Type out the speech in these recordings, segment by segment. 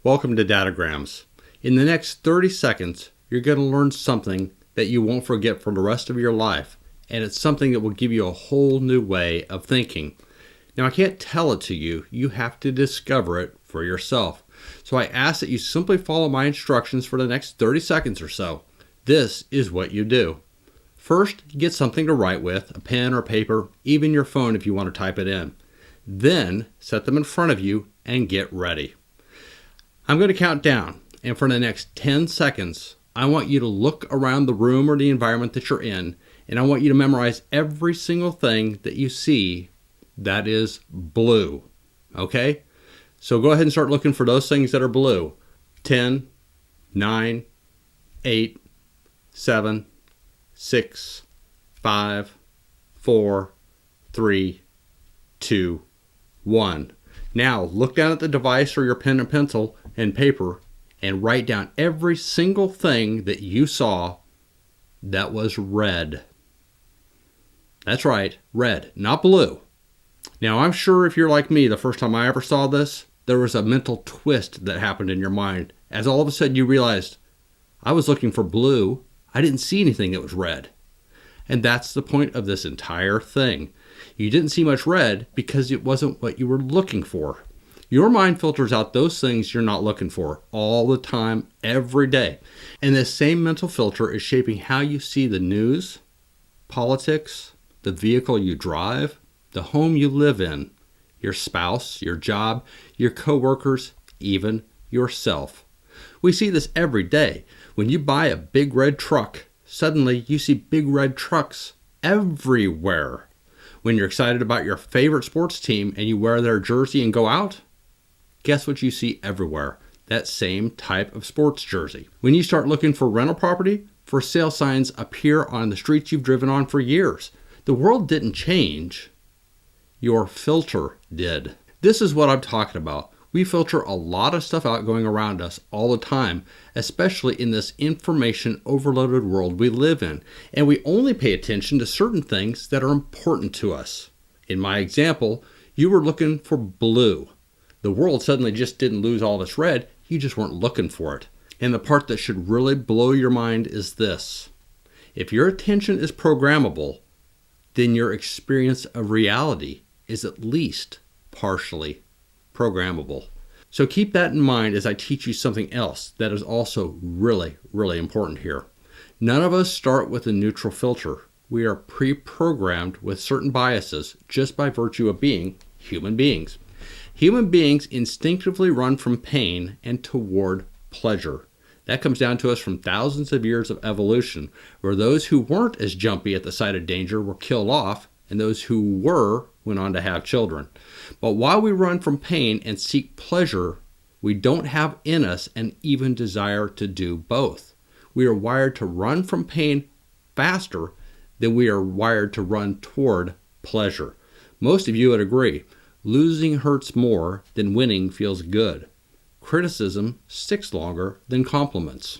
Welcome to Dadograms. In the next 30 seconds, you're going to learn something that you won't forget for the rest of your life, and it's something that will give you a whole new way of thinking. Now, I can't tell it to you. You have to discover it for yourself. So I ask that you simply follow my instructions for the next 30 seconds or so. This is what you do. First, get something to write with, a pen or paper, even your phone if you want to type it in. Then, set them in front of you and get ready. I'm going to count down, and for the next 10 seconds, I want you to look around the room or the environment that you're in, and I want you to memorize every single thing that you see that is blue. Okay? So go ahead and start looking for those things that are blue. 10, 9, 8, 7, 6, 5, 4, 3, 2, 1. Now, look down at the device or your pen and pencil and paper and write down every single thing that you saw that was red. That's right, red, not blue. Now, I'm sure if you're like me, the first time I ever saw this, there was a mental twist that happened in your mind as all of a sudden you realized, I was looking for blue. I didn't see anything that was red. And that's the point of this entire thing. You didn't see much red because it wasn't what you were looking for. Your mind filters out those things you're not looking for all the time, every day. And this same mental filter is shaping how you see the news, politics, the vehicle you drive, the home you live in, your spouse, your job, your coworkers, even yourself. We see this every day. When you buy a big red truck, suddenly you see big red trucks everywhere. When you're excited about your favorite sports team and you wear their jersey and go out, guess what you see everywhere? That same type of sports jersey. When you start looking for rental property, for sale signs appear on the streets you've driven on for years. The world didn't change. Your filter did. This is what I'm talking about. We filter a lot of stuff out going around us all the time, especially in this information overloaded world we live in. And we only pay attention to certain things that are important to us. In my example, you were looking for blue. The world suddenly just didn't lose all this red. You just weren't looking for it. And the part that should really blow your mind is this. If your attention is programmable, then your experience of reality is at least partially programmable. So keep that in mind as I teach you something else that is also really, really important here. None of us start with a neutral filter. We are pre-programmed with certain biases just by virtue of being human beings. Human beings instinctively run from pain and toward pleasure. That comes down to us from thousands of years of evolution, where those who weren't as jumpy at the sight of danger were killed off, and those who were went on to have children. But while we run from pain and seek pleasure, we don't have in us an even desire to do both. We are wired to run from pain faster than we are wired to run toward pleasure. Most of you would agree, losing hurts more than winning feels good. Criticism sticks longer than compliments.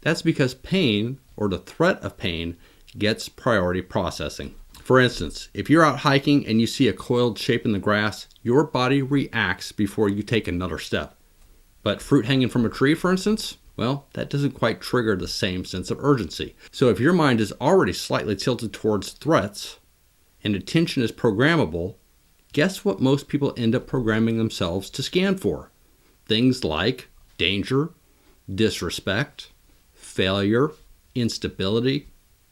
That's because pain, or the threat of pain, gets priority processing. For instance, if you're out hiking and you see a coiled shape in the grass, your body reacts before you take another step. But fruit hanging from a tree, for instance, well, that doesn't quite trigger the same sense of urgency. So if your mind is already slightly tilted towards threats and attention is programmable, guess what most people end up programming themselves to scan for? Things like danger, disrespect, failure, instability,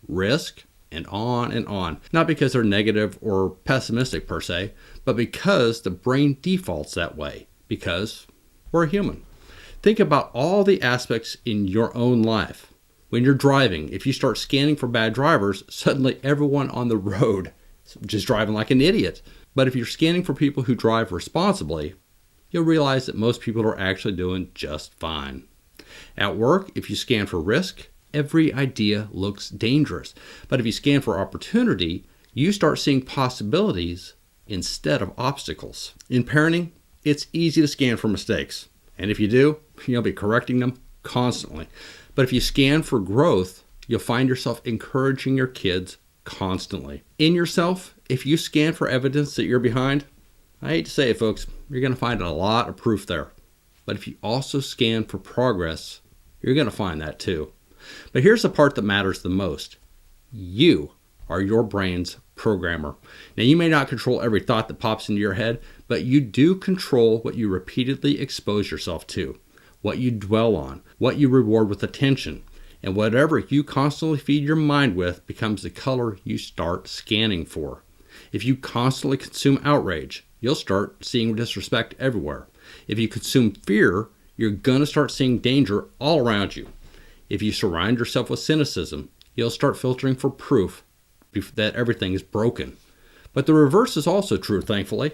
risk, and on and on. Not because they're negative or pessimistic per se, but because the brain defaults that way, because we're human. Think about all the aspects in your own life. When you're driving, if you start scanning for bad drivers, suddenly everyone on the road is just driving like an idiot. But if you're scanning for people who drive responsibly, you'll realize that most people are actually doing just fine. At work, if you scan for risk, every idea looks dangerous. But if you scan for opportunity, you start seeing possibilities instead of obstacles. In parenting, it's easy to scan for mistakes. And if you do, you'll be correcting them constantly. But if you scan for growth, you'll find yourself encouraging your kids constantly. In yourself, if you scan for evidence that you're behind, I hate to say it, folks, you're going to find a lot of proof there. but if you also scan for progress, you're going to find that too. But here's the part that matters the most. You are your brain's programmer. Now, you may not control every thought that pops into your head, but you do control what you repeatedly expose yourself to, what you dwell on, what you reward with attention, and whatever you constantly feed your mind with becomes the color you start scanning for. If you constantly consume outrage, you'll start seeing disrespect everywhere. If you consume fear, you're going to start seeing danger all around you. If you surround yourself with cynicism, you'll start filtering for proof that everything is broken. But the reverse is also true, thankfully.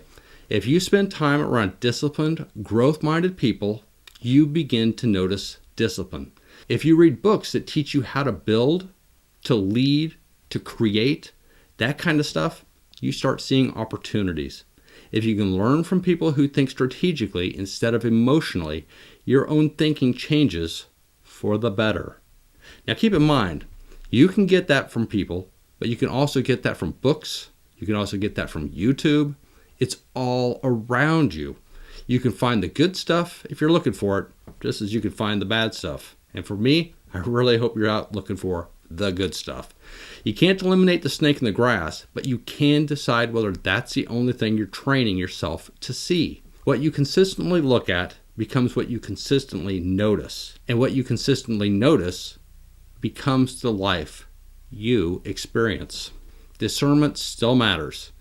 If you spend time around disciplined, growth-minded people, you begin to notice discipline. If you read books that teach you how to build, to lead, to create, that kind of stuff, you start seeing opportunities. If you can learn from people who think strategically instead of emotionally, your own thinking changes for the better. Now keep in mind, you can get that from people, but you can also get that from books. You can also get that from YouTube. It's all around you. You can find the good stuff if you're looking for it, just as you can find the bad stuff. And for me, I really hope you're out looking for the good stuff. You can't eliminate the snake in the grass, but you can decide whether that's the only thing you're training yourself to see. What you consistently look at becomes what you consistently notice. And what you consistently notice becomes the life you experience. Discernment still matters.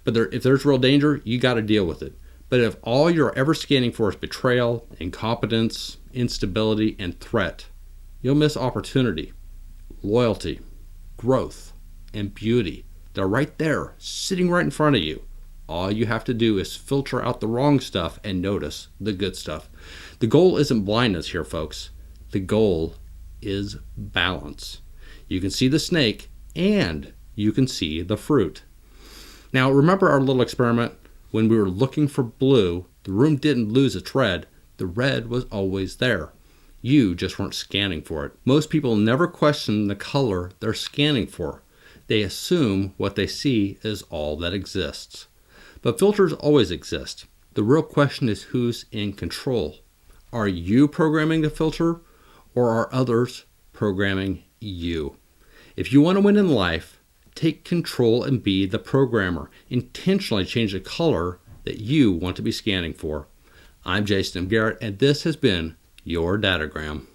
But if there's real danger, you got to deal with it. But if all you're ever scanning for is betrayal, incompetence, instability, and threat, you'll miss opportunity, loyalty, growth, and beauty. They're right there, sitting right in front of you. All you have to do is filter out the wrong stuff and notice the good stuff. The goal isn't blindness here, folks. The goal is balance. You can see the snake and you can see the fruit. Now, remember our little experiment? When we were looking for blue, the room didn't lose its red. The red was always there. You just weren't scanning for it. Most people never question the color they're scanning for. They assume what they see is all that exists. But filters always exist. The real question is who's in control. Are you programming the filter, or are others programming you? If you want to win in life, take control and be the programmer. Intentionally change the color that you want to be scanning for. I'm Jason Garrett, and this has been your Dadogram.